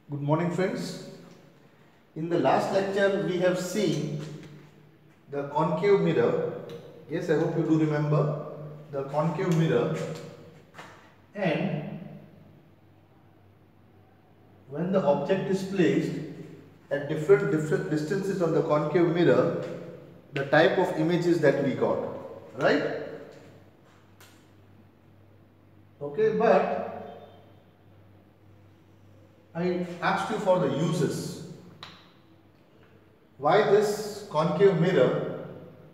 Good morning, friends. In the last lecture we have seen the concave mirror. Yes, I hope you do remember the concave mirror. And when the object is placed at different distances on the concave mirror, the type of images that we got, right? Okay, but I asked you for the uses. Why this concave mirror,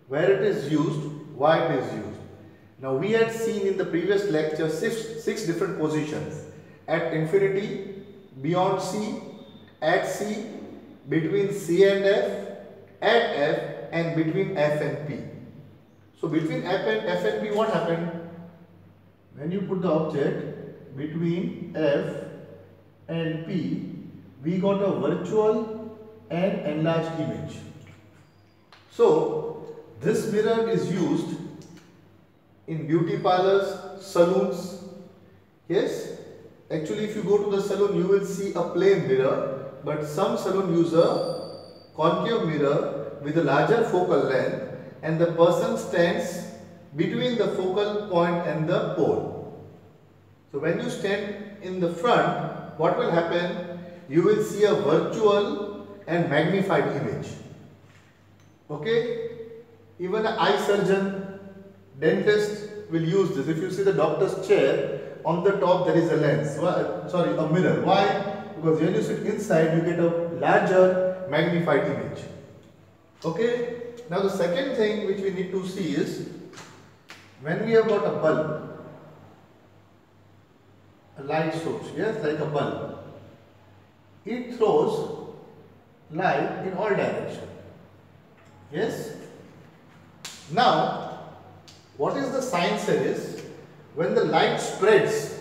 where it is used, why it is used. Now we had seen in the previous lecture six different positions: at infinity, beyond C, at C, between C and F, at F, and between F and P. So between F and P, what happened? When you put the object between F and P, we got a virtual and enlarged image. So this mirror is used in beauty parlors, saloons. Yes, actually if you go to the saloon you will see a plain mirror, but some saloon use a concave mirror with a larger focal length, and the person stands between the focal point and the pole. So when you stand in the front, what will happen? You will see a virtual and magnified image. Okay? Even an eye surgeon, dentist will use this. If you see the doctor's chair, on the top there is a lens. A mirror. Why? Because when you sit inside, you get a larger magnified image. Okay? Now the second thing which we need to see is, when we have got a bulb, a light source, yes, like a bulb, it throws light in all directions. Yes. Now, what is the science here is, when the light spreads,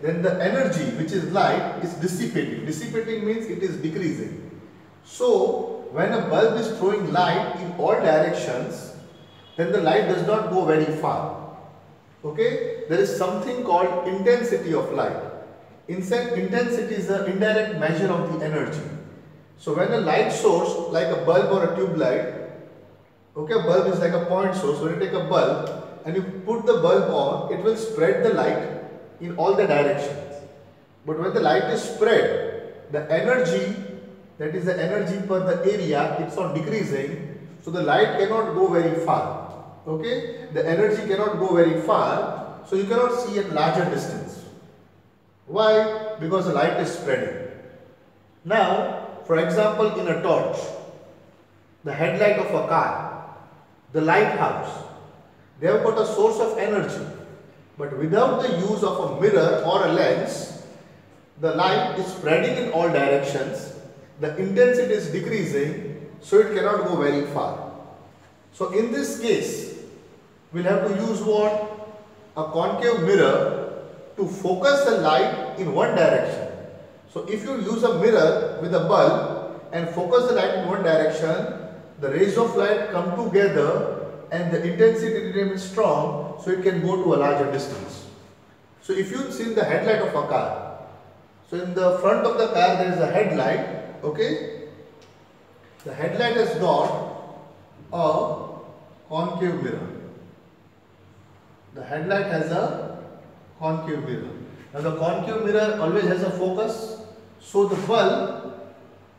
then the energy which is light is dissipating. Dissipating means it is decreasing. So, when a bulb is throwing light in all directions, then the light does not go very far. Okay, there is something called intensity of light. Intensity is an indirect measure of the energy. So when a light source like a bulb or a tube light, okay, a bulb is like a point source. When you take a bulb and you put the bulb on, it will spread the light in all the directions. But when the light is spread, the energy, that is the energy per the area, it's on decreasing. So the light cannot go very far. Okay, the energy cannot go very far, so you cannot see at larger distance. Why? Because the light is spreading. Now, for example, in a torch, the headlight of a car, the lighthouse, they have got a source of energy, but without the use of a mirror or a lens, the light is spreading in all directions, the intensity is decreasing, so it cannot go very far. So in this case, we'll have to use what? A concave mirror to focus the light in one direction. So if you use a mirror with a bulb and focus the light in one direction, the rays of light come together and the intensity remains strong, so it can go to a larger distance. So if you see the headlight of a car, so in the front of the car there is a headlight, okay? The headlight has got a concave mirror. The headlight has a concave mirror. Now the concave mirror always has a focus, so the bulb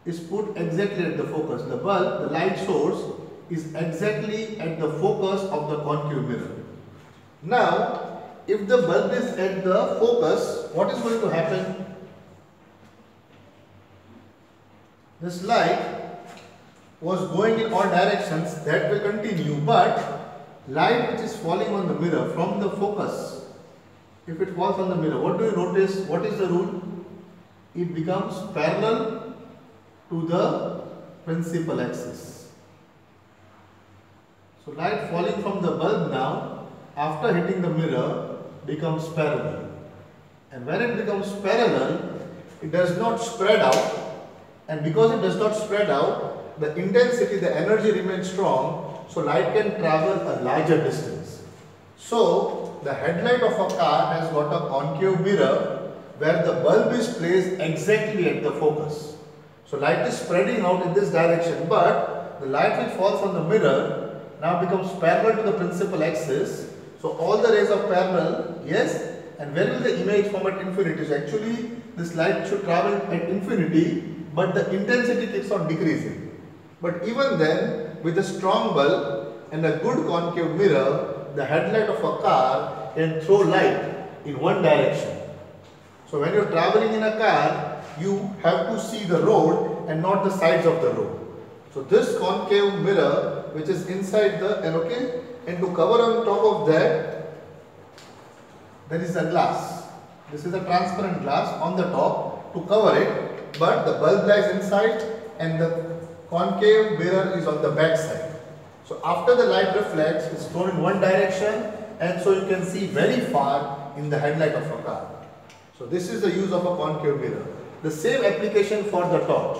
is put exactly at the focus. The bulb, the light source, is exactly at the focus of the concave mirror. Now, if the bulb is at the focus, what is going to happen? This light was going in all directions, that will continue, but light which is falling on the mirror from the focus, if it falls on the mirror, what do you notice? What is the rule? It becomes parallel to the principal axis. So light falling from the bulb now, after hitting the mirror, becomes parallel. And when it becomes parallel, it does not spread out, and because it does not spread out, the intensity, the energy remains strong, so light can travel a larger distance. So the headlight of a car has got a concave mirror where the bulb is placed exactly at the focus. So light is spreading out in this direction, but the light which falls on the mirror now becomes parallel to the principal axis. So all the rays are parallel, yes, and where will the image form at infinity? So actually this light should travel at infinity, but the intensity keeps on decreasing. But even then, with a strong bulb and a good concave mirror, the headlight of a car can throw light in one direction. So when you are traveling in a car, you have to see the road and not the sides of the road. So this concave mirror which is inside the, and to cover on top of that, there is a glass. This is a transparent glass on the top to cover it, but the bulb lies inside and the concave mirror is on the back side. So after the light reflects, it's thrown in one direction, and so you can see very far in the headlight of a car. So this is the use of a concave mirror. The same application for the torch.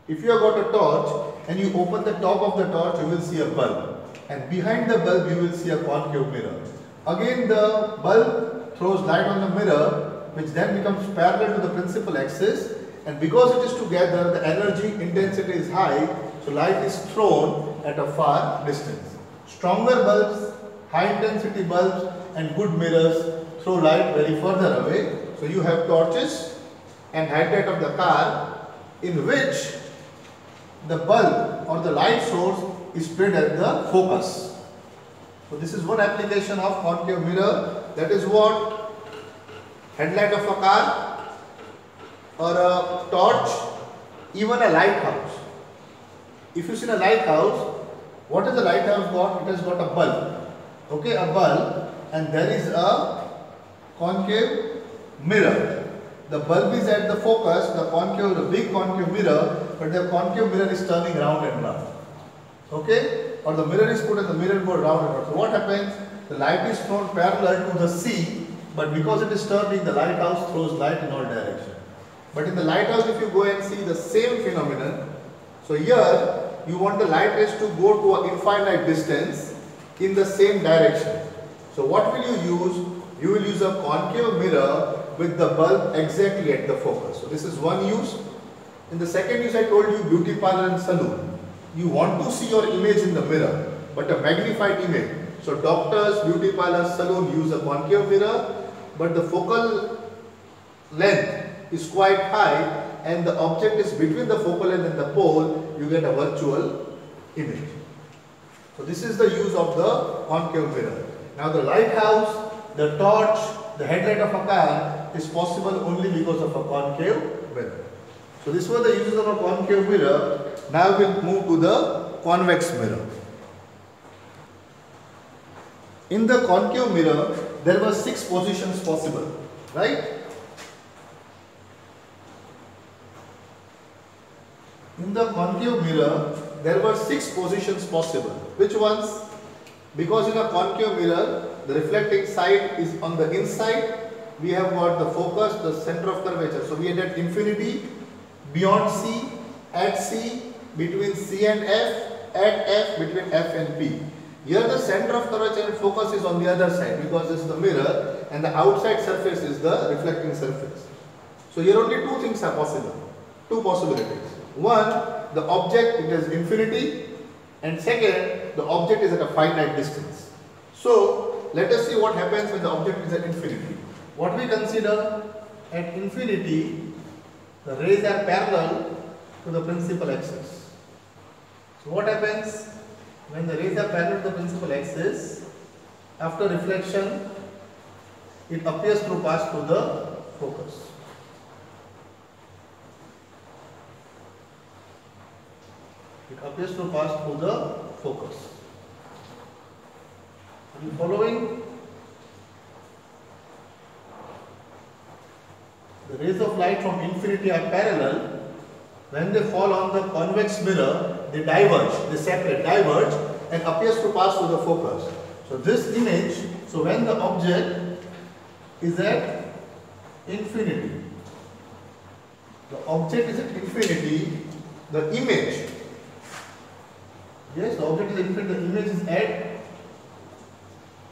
If you have got a torch and you open the top of the torch, you will see a bulb, and behind the bulb you will see a concave mirror. Again the bulb throws light on the mirror, which then becomes parallel to the principal axis, and because it is together, the energy intensity is high, so light is thrown at a far distance. Stronger bulbs, high intensity bulbs and good mirrors throw light very further away. So you have torches and headlight of the car in which the bulb or the light source is spread at the focus. So this is one application of concave mirror, that is what headlight of a car or a torch, even a lighthouse. If you see a lighthouse, what is the lighthouse got? It has got a bulb, okay, a bulb, and there is a concave mirror. The bulb is at the focus, the big concave mirror, but the concave mirror is turning round and round, okay, or the mirror is put and the mirror goes round and round. So what happens? The light is thrown parallel to the sea, but because it is turning, the lighthouse throws light in all directions. But in the lighthouse, if you go and see the same phenomenon, so here you want the light rays to go to an infinite distance in the same direction. So what will you use? You will use a concave mirror with the bulb exactly at the focus. So this is one use. In the second use, I told you beauty parlor and saloon. You want to see your image in the mirror, but a magnified image. So doctors, beauty parlor, saloon use a concave mirror, but the focal length is quite high and the object is between the focal length and the pole, you get a virtual image. So this is the use of the concave mirror. Now the lighthouse, the torch, the headlight of a car is possible only because of a concave mirror. So these were the uses of a concave mirror. Now we will move to the convex mirror. In the concave mirror, there were 6 positions possible, right? In the concave mirror, there were 6 positions possible. Which ones? Because in a concave mirror, the reflecting side is on the inside. We have got the focus, the center of curvature. So we had at infinity, beyond C, at C, between C and F, at F, between F and P. Here the center of curvature and focus is on the other side because this is the mirror and the outside surface is the reflecting surface. So here only 2 things are possible, 2 possibilities. One, the object it is infinity, and second, the object is at a finite distance. So let us see what happens when the object is at infinity. What we consider at infinity, the rays are parallel to the principal axis. So what happens when the rays are parallel to the principal axis? After reflection, it appears to pass through the focus. It appears to pass through the focus. Are you following? The rays of light from infinity are parallel. When they fall on the convex mirror, they diverge, they separate, diverge, and appears to pass through the focus. So this image, so when the object is at infinity, the object is at infinity, the image, yes, the object is infinity, the image is at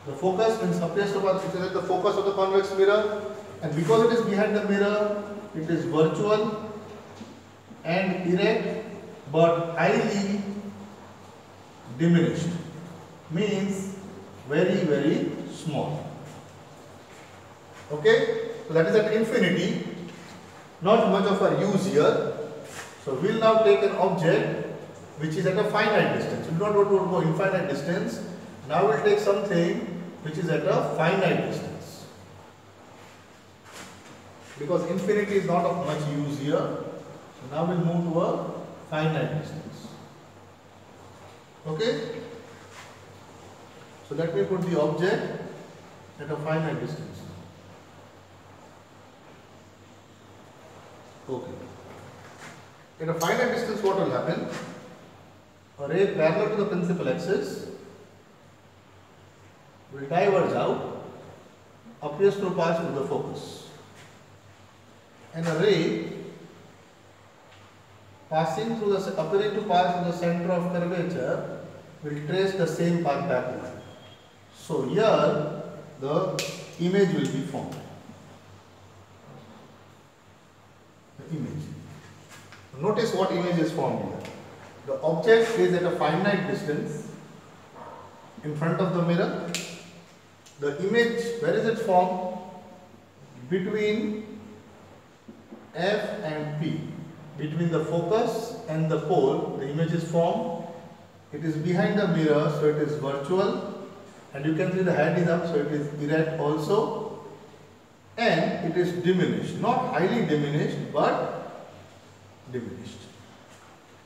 the focus, means appears to pass, it is at the focus of the convex mirror, and because it is behind the mirror, it is virtual and erect but highly diminished, means very small. Okay, so that is at infinity, not much of a use here. So we will now take an object which is at a finite distance. We do not want to go infinite distance. Now we will take something which is at a finite distance, because infinity is not of much use here. So now we will move to a finite distance. Okay, so let me put the object at a finite distance. Okay, at a finite distance, what will happen? A ray parallel to the principal axis will diverge out, appears to pass through the focus, and a ray passing through the appearing to pass through the center of curvature will trace the same path backward. So here the image will be formed. The image. Notice what image is formed here. The object is at a finite distance in front of the mirror. The image, where is it formed? Between F and P. Between the focus and the pole, the image is formed. It is behind the mirror, so it is virtual. And you can see the head is up, so it is erect also. And it is diminished. Not highly diminished, but diminished.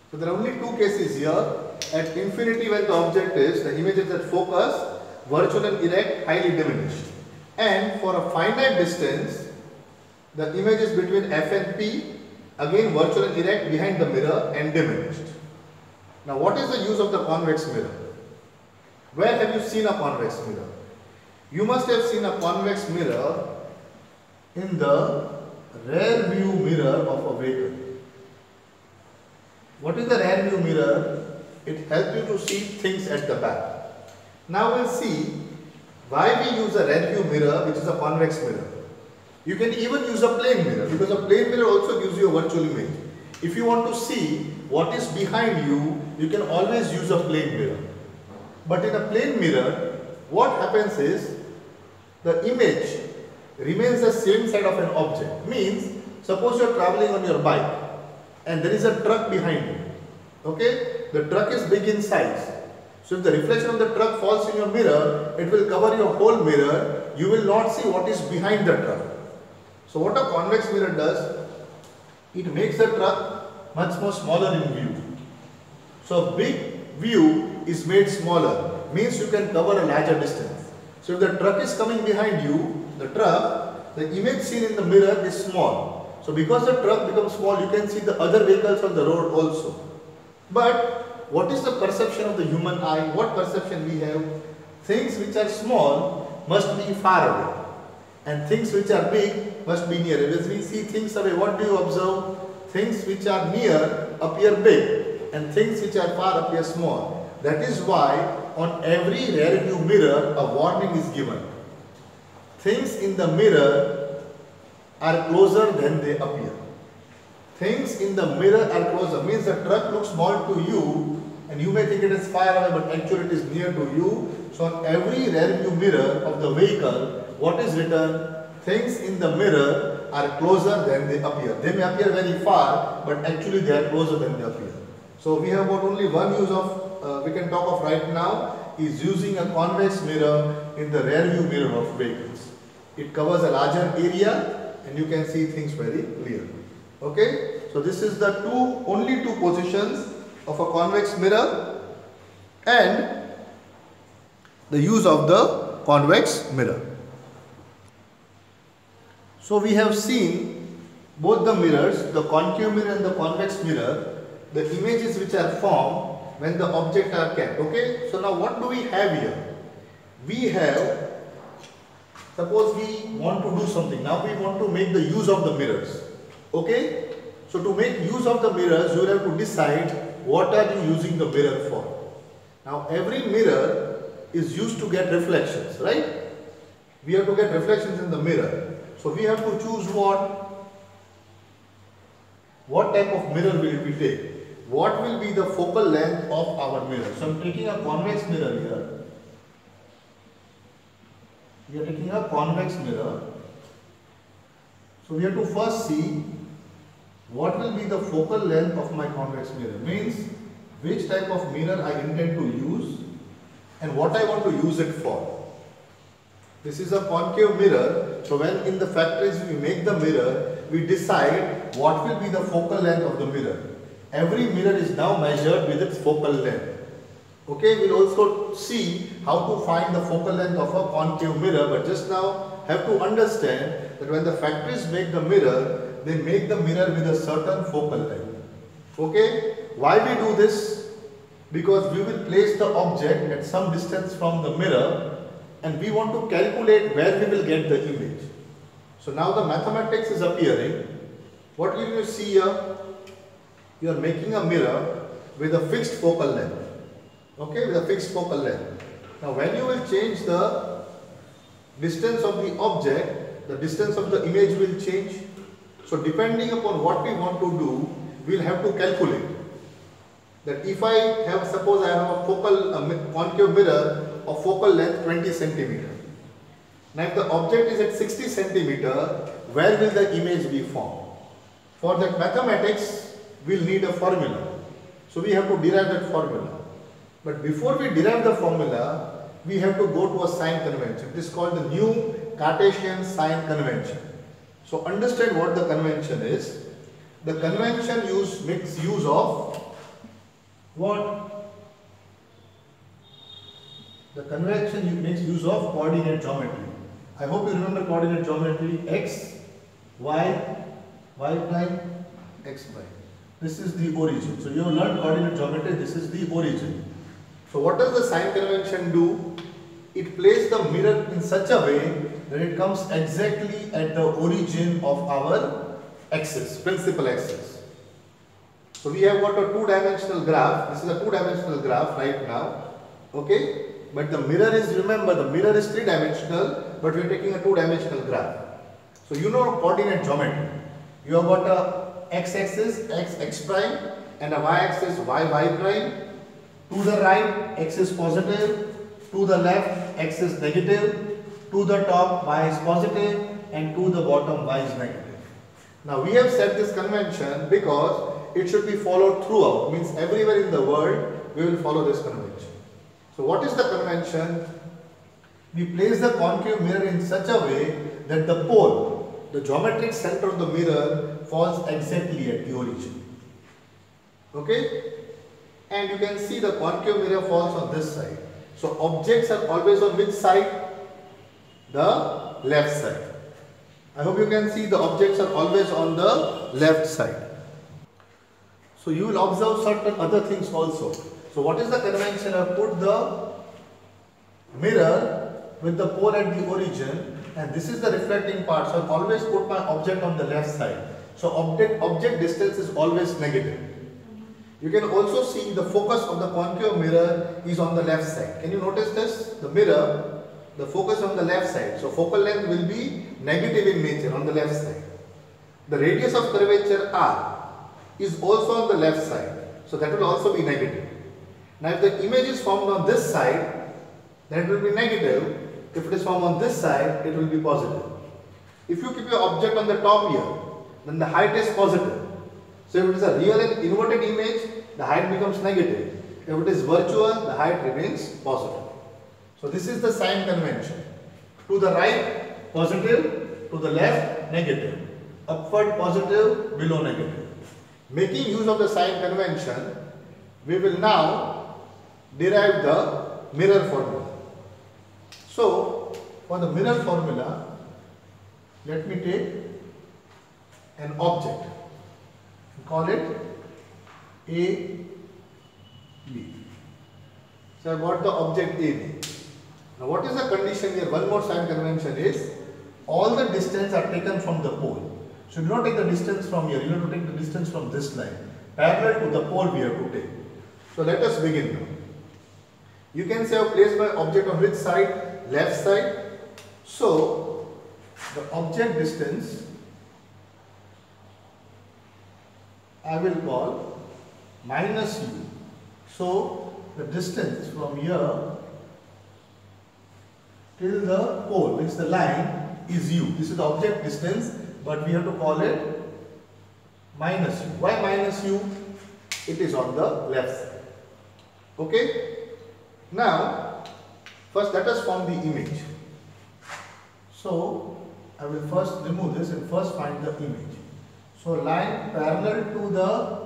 So there are only two cases here. At infinity, when the object is, the image is at focus, virtual and erect, highly diminished. And for a finite distance, the image is between F and P, again virtual and erect, behind the mirror and diminished. Now what is the use of the convex mirror? Where have you seen a convex mirror? You must have seen a convex mirror in the rear view mirror of a vehicle. What is the rear view mirror? It helps you to see things at the back. Now we'll see why we use a rear view mirror, which is a convex mirror. You can even use a plane mirror, because a plane mirror also gives you a virtual image. If you want to see what is behind you, you can always use a plane mirror. But in a plane mirror, what happens is the image remains the same side of an object. Means, suppose you are traveling on your bike and there is a truck behind you. Okay, the truck is big in size. So if the reflection of the truck falls in your mirror, it will cover your whole mirror. You will not see what is behind the truck. So what a convex mirror does, it makes the truck much more smaller in view. So a big view is made smaller, means you can cover a larger distance. So if the truck is coming behind you, the image seen in the mirror is small. So because the truck becomes small, you can see the other vehicles on the road also. But what is the perception of the human eye? What perception we have? Things which are small must be far away, and things which are big must be near. As we see things away, what do you observe? Things which are near appear big, and things which are far appear small. That is why on every rear view mirror a warning is given. Things in the mirror are closer than they appear. Things in the mirror are closer, means the truck looks small to you and you may think it is far away, but actually it is near to you. So on every rear view mirror of the vehicle, what is written? Things in the mirror are closer than they appear. They may appear very far, but actually they are closer than they appear. So we have got only one use of, we can talk of right now, is using a convex mirror in the rear view mirror of vehicles. It covers a larger area and you can see things very clearly. Okay, so this is the only two positions of a convex mirror and the use of the convex mirror. So we have seen both the mirrors, the concave mirror and the convex mirror, the images which are formed when the objects are kept. Okay, so now what do we have here? We have, suppose we want to do something. Now we want to make the use of the mirrors. Okay, so to make use of the mirrors, you will have to decide what are you using the mirror for. Now every mirror is used to get reflections, right? We have to get reflections in the mirror. So we have to choose what type of mirror will we take? What will be the focal length of our mirror? So I'm taking a convex mirror here. We are taking a convex mirror. So we have to first see what will be the focal length of my convex mirror. Means which type of mirror I intend to use and what I want to use it for. This is a concave mirror. So when in the factories we make the mirror, we decide what will be the focal length of the mirror. Every mirror is now measured with its focal length. Okay, we'll also see how to find the focal length of a concave mirror, but just now have to understand that when the factories make the mirror, they make the mirror with a certain focal length. Okay, why we do this? Because we will place the object at some distance from the mirror and we want to calculate where we will get the image. So now the mathematics is appearing. What will you see here? You are making a mirror with a fixed focal length. Okay, with a fixed focal length. Now when you will change the distance of the object, the distance of the image will change. So depending upon what we want to do, we will have to calculate. That if I have, suppose I have a concave mirror of focal length 20 centimeter. Now if the object is at 60 centimeter, where will the image be formed? For that mathematics, we will need a formula. So we have to derive that formula. But before we derive the formula, we have to go to a sign convention. It is called the new Cartesian sign convention. So understand what the convention is. The convention makes use of what? The convention makes use of coordinate geometry. I hope you remember coordinate geometry. X, Y, Y prime, X prime. This is the origin. So you have learned coordinate geometry. This is the origin. So what does the sign convention do? It places the mirror in such a way that it comes exactly at the origin of our axis, principal axis. So we have got a two-dimensional graph. This is a two-dimensional graph right now. Okay? But the mirror is, remember, the mirror is three-dimensional, but we are taking a two-dimensional graph. So you know coordinate geometry. You have got a x-axis, x prime, and a y-axis, y prime. To the right, x is positive. To the left, x is negative. To the top, y is positive. And to the bottom, y is negative. Now we have set this convention because it should be followed throughout. Means everywhere in the world, we will follow this convention. So what is the convention? We place the concave mirror in such a way that the pole, the geometric center of the mirror, falls exactly at the origin. Okay? And you can see the concave mirror falls on this side. So objects are always on which side? The left side. I hope you can see the objects are always on the left side. So you will observe certain other things also. So what is the convention? I put the mirror with the pole at the origin and this is the reflecting part. So I always put my object on the left side. So object distance is always negative. You can also see the focus of the concave mirror is on the left side. Can you notice this? The mirror, the focus on the left side. So focal length will be negative in nature on the left side. The radius of curvature R is also on the left side. So that will also be negative. Now if the image is formed on this side, then it will be negative. If it is formed on this side, it will be positive. If you keep your object on the top here, then the height is positive. So if it is a real and inverted image, the height becomes negative. If it is virtual, the height remains positive. So this is the sign convention. To the right, positive. To the left, negative. Upward, positive. Below, negative. Making use of the sign convention, we will now derive the mirror formula. So for the mirror formula, let me take an object. Call it A, B. So I got the object AB. Now what is the condition here? One more sign convention is all the distance are taken from the pole. So do not take the distance from here. You have to take the distance from this line. Parallel to the pole we have to take. So let us begin now. You can say I have placed my object on which side? Left side. So the object distance I will call minus u. So the distance from here till the pole, which is the line, is u. This is the object distance, but we have to call it minus u. Why minus u? It is on the left side. Okay? Now, first let us form the image. So, I will first remove this and first find the image. So, line parallel to the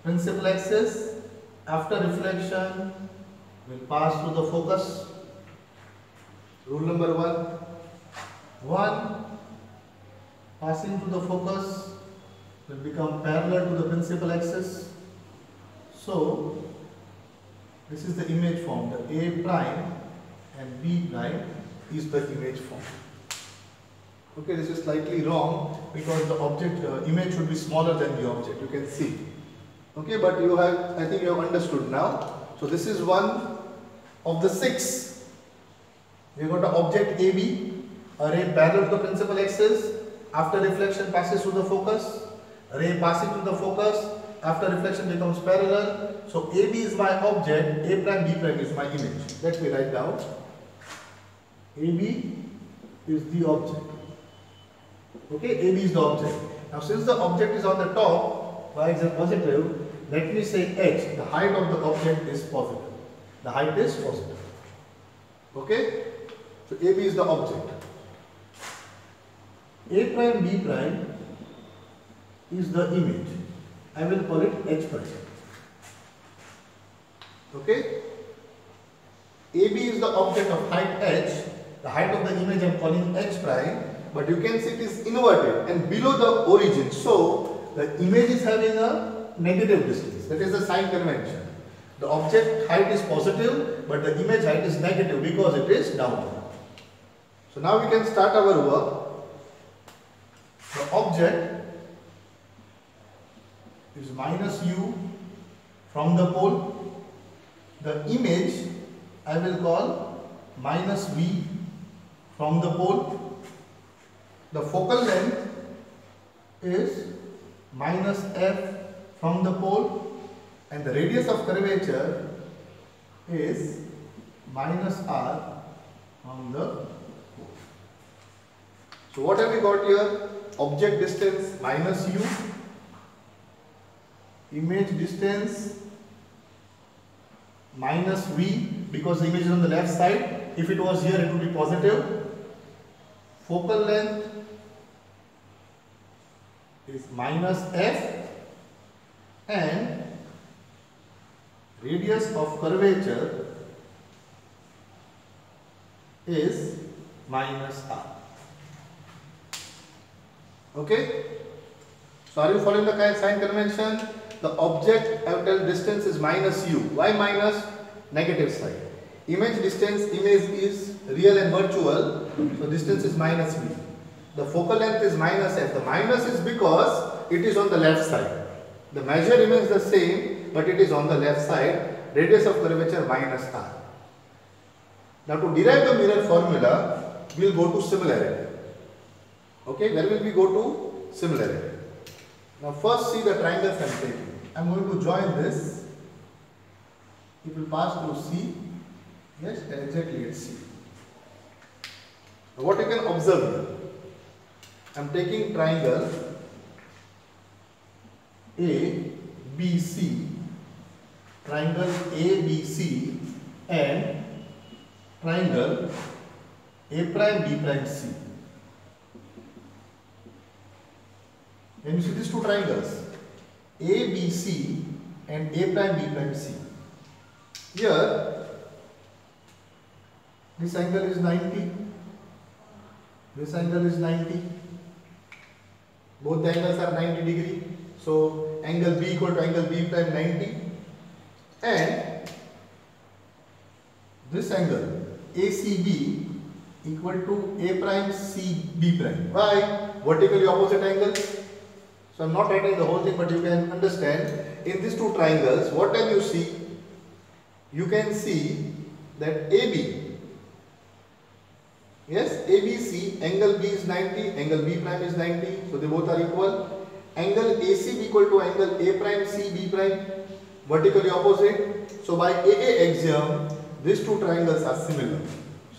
principal axis, after reflection will pass through the focus. Rule number 1, passing through the focus will become parallel to the principal axis. So, this is the image formed. The A prime and B prime is the image formed. Okay, this is slightly wrong because the object image should be smaller than the object. You can see. Okay, but you have, I think you have understood now. So this is one of the 6. We got an object AB, a ray parallel to the principal axis. After reflection passes through the focus. Ray passing through the focus. After reflection becomes parallel. So AB is my object, A prime B prime is my image. Let me write down. AB is the object. Okay, AB is the object. Now since the object is on the top, y is positive, let me say h, the height of the object is positive. The height is positive. Okay, so AB is the object. A prime B prime is the image. I will call it h prime. Okay, AB is the object of height h. The height of the image I am calling h prime. But you can see it is inverted and below the origin. So the image is having a negative distance. That is the sign convention. The object height is positive, but the image height is negative because it is downward. So now we can start our work. The object is minus u from the pole. The image I will call minus v from the pole. The focal length is minus f from the pole and the radius of curvature is minus r from the pole. So what have we got here? Object distance minus u, image distance minus v because the image is on the left side. If it was here it would be positive. Focal length is minus f and radius of curvature is minus r. Okay? So are you following the sign convention? The object I will tell distance is minus u. Why minus? Negative side. Image distance, image is real and virtual, so distance is minus v. The focal length is minus f. The minus is because it is on the left side. The measure remains the same, but it is on the left side. Radius of curvature minus r. Now to derive the mirror formula, we will go to similarity. Okay, where will we go to? Similarity. Now first see the triangles I am taking. I am going to join this. It will pass through C. Yes, exactly at C. Now what you can observe here? I am taking triangle ABC, triangle ABC and triangle A prime B prime C. When you see these two triangles ABC and A prime B prime C, here this angle is 90, this angle is 90, both the angles are 90 degree, so angle B equal to angle B prime 90, and this angle ACB equal to A prime CB prime. Why? Vertically opposite angles. So I am not writing the whole thing, but you can understand. In these two triangles, what can you see? You can see that AB Yes, ABC, angle B is 90, angle B prime is 90, so they both are equal. Angle AC equal to angle A prime C B prime, vertically opposite. So by AA axiom, these two triangles are similar.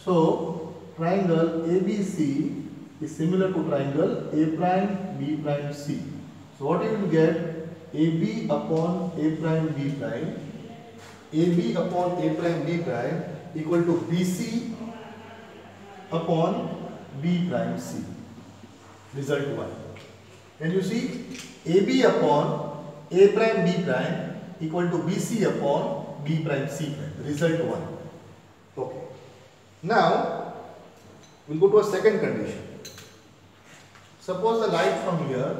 So triangle ABC is similar to triangle A prime B prime C. So what you will get, AB upon A prime B prime, AB upon A prime B prime equal to BC upon B prime C. Result 1. Can you see? AB upon A prime B prime equal to BC upon B prime C prime. Result 1. Okay. Now, we'll go to a second condition. Suppose the light from here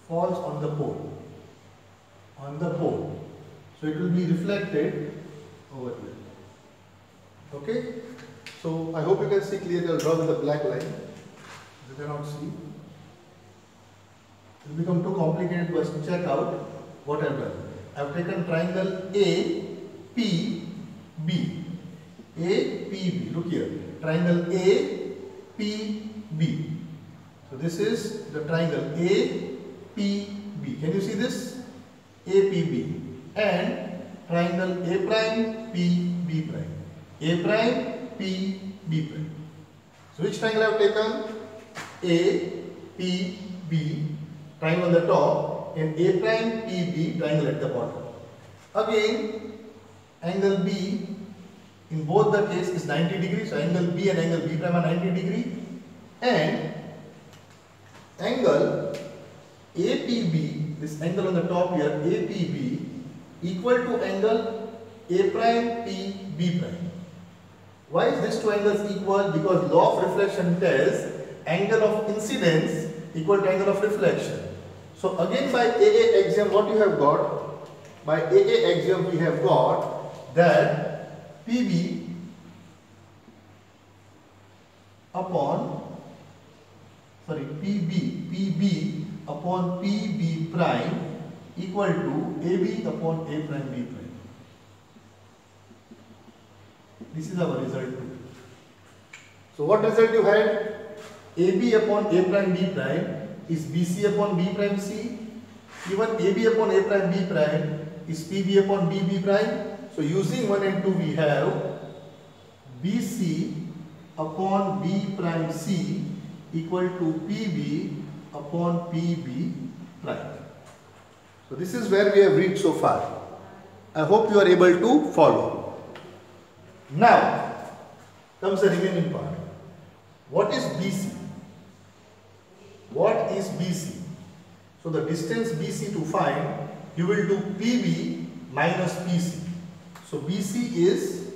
falls on the pole. On the pole. So it will be reflected over here. Okay? So I hope you can see clearly. I'll draw with a black line. You cannot see. It will become too complicated to us to check out what I have done. I have taken triangle APB. APB. Look here. Triangle APB. So this is the triangle APB. Can you see this? APB. And triangle A prime PB prime. A prime PB prime. So which triangle I have taken? APB, triangle on the top, and A prime PB, triangle at the bottom. Again, angle B in both the case is 90 degrees. So angle B and angle B prime are 90 degrees. And angle APB, this angle on the top here, APB, equal to angle A prime PB prime. Why is this two angles equal? Because law of reflection tells angle of incidence equal to angle of reflection. So again by AA axiom, what you have got? By AA axiom we have got that PB upon PB upon PB prime equal to AB upon A prime B prime. This is our result 2. So what result you had? AB upon A prime B prime is BC upon B prime C. Even AB upon A prime B prime is PB upon BB prime. So using 1 and 2 we have BC upon B prime C equal to PB upon PB prime. So this is where we have reached so far. I hope you are able to follow. Now comes the remaining part. What is BC? What is BC? So the distance BC to find, you will do PB minus PC. So BC is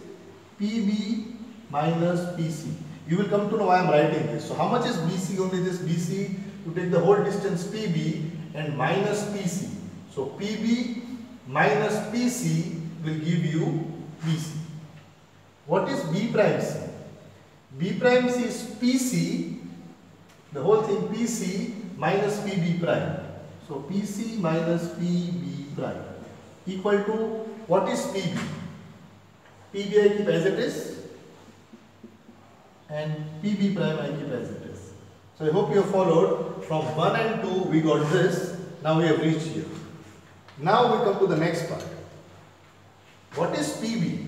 PB minus PC. You will come to know why I am writing this. So how much is BC? Only this BC. You take the whole distance PB and minus PC. So PB minus PC will give you BC. What is B prime C? B prime C is PC, the whole thing PC minus PB prime. So PC minus PB prime equal to, what is PB? PB I keep as it is and PB prime I keep as it is. So I hope you have followed. From 1 and 2 we got this. Now we have reached here. Now we come to the next part. What is PB?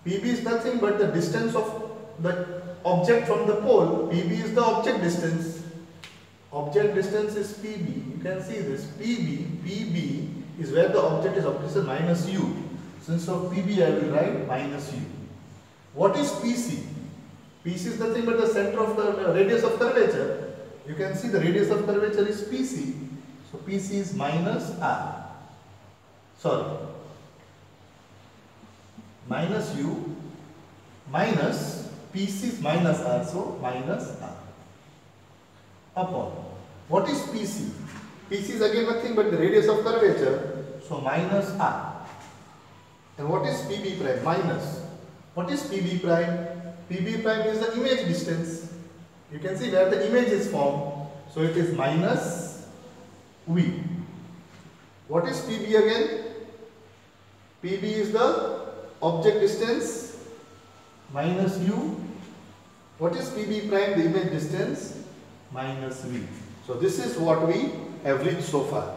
PB is nothing but the distance of the object from the pole. PB is the object distance. Object distance is PB. You can see this. PB is where the object is. Object is minus U. So instead of PB I will write minus U. What is PC? PC is nothing but the center of the radius of curvature. You can see the radius of curvature is PC. So PC is minus R. Sorry. Minus U minus PC is minus R. So minus R. Upon. What is PC? PC is again nothing but the radius of curvature. So minus R. And what is PB prime? Minus. What is PB prime? PB prime is the image distance. You can see where the image is formed. So it is minus V. What is PB again? PB is the object distance minus U What is PB prime? The image distance minus V. So this is what we have reached so far.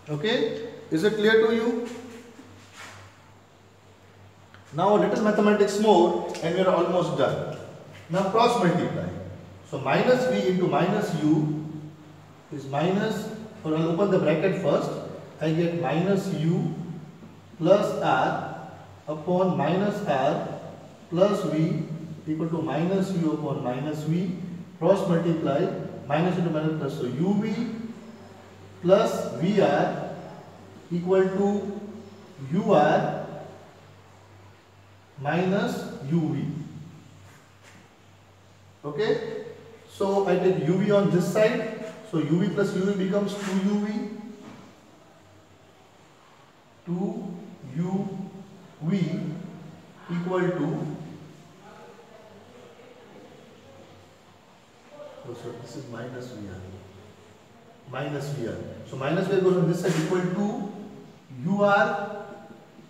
Okay, is it clear to you? Now a little mathematics more and we are almost done. Now cross multiply. So minus V into minus U is minus, or I'll open the bracket first. I get minus U plus R upon minus R plus V equal to minus U upon minus V. Cross multiply, minus into minus plus, so UV plus VR equal to UR minus UV. Okay, so I take UV on this side, so UV plus UV becomes 2UV. 2UV equal to, so this is minus VR. Minus VR. So minus VR goes on this side, equal to UR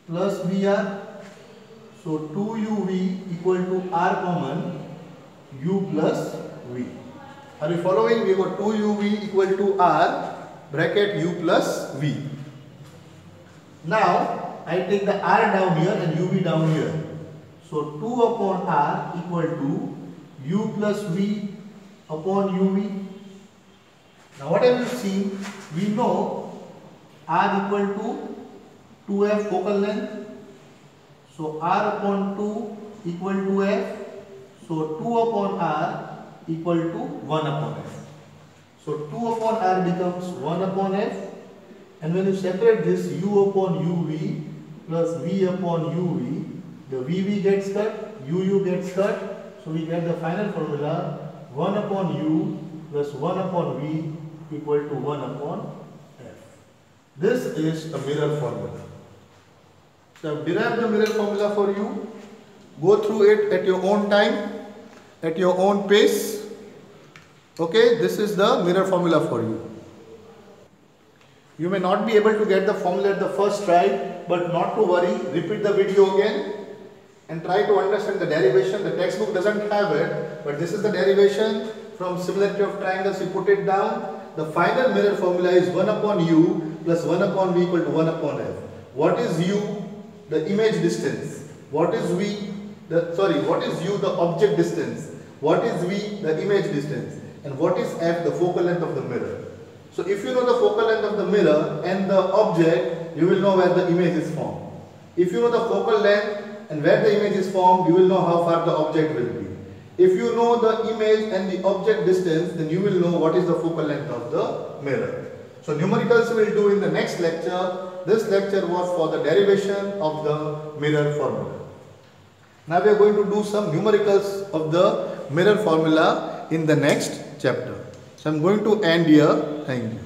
plus VR. So 2UV equal to R common, U plus V. Are you following? We got 2UV equal to R bracket U plus V. Now I take the R down here and UV down here. So 2 upon R equal to U plus V upon UV. Now what have you seen? We know R equal to 2F focal length. So R upon 2 equal to F. So 2 upon R equal to 1 upon F. So 2 upon R becomes 1 upon F. And when you separate this, U upon UV plus V upon UV, the VV gets cut, UU gets cut. So we get the final formula 1 upon U plus 1 upon V equal to 1 upon F. This is a mirror formula. So I have derived the mirror formula for you. Go through it at your own time, at your own pace. Okay, this is the mirror formula for you. You may not be able to get the formula at the first try, but not to worry. Repeat the video again and try to understand the derivation. The textbook doesn't have it, but this is the derivation from similarity of triangles. You put it down. The final mirror formula is 1 upon U plus 1 upon V equal to 1 upon F. What is U? The image distance. What is V? What is U? The object distance. What is V? The image distance. And what is F? The focal length of the mirror. So if you know the focal length of the mirror and the object, you will know where the image is formed. If you know the focal length and where the image is formed, you will know how far the object will be. If you know the image and the object distance, then you will know what is the focal length of the mirror. So numericals we will do in the next lecture. This lecture was for the derivation of the mirror formula. Now we are going to do some numericals of the mirror formula in the next chapter. So I am going to end here. Thank you.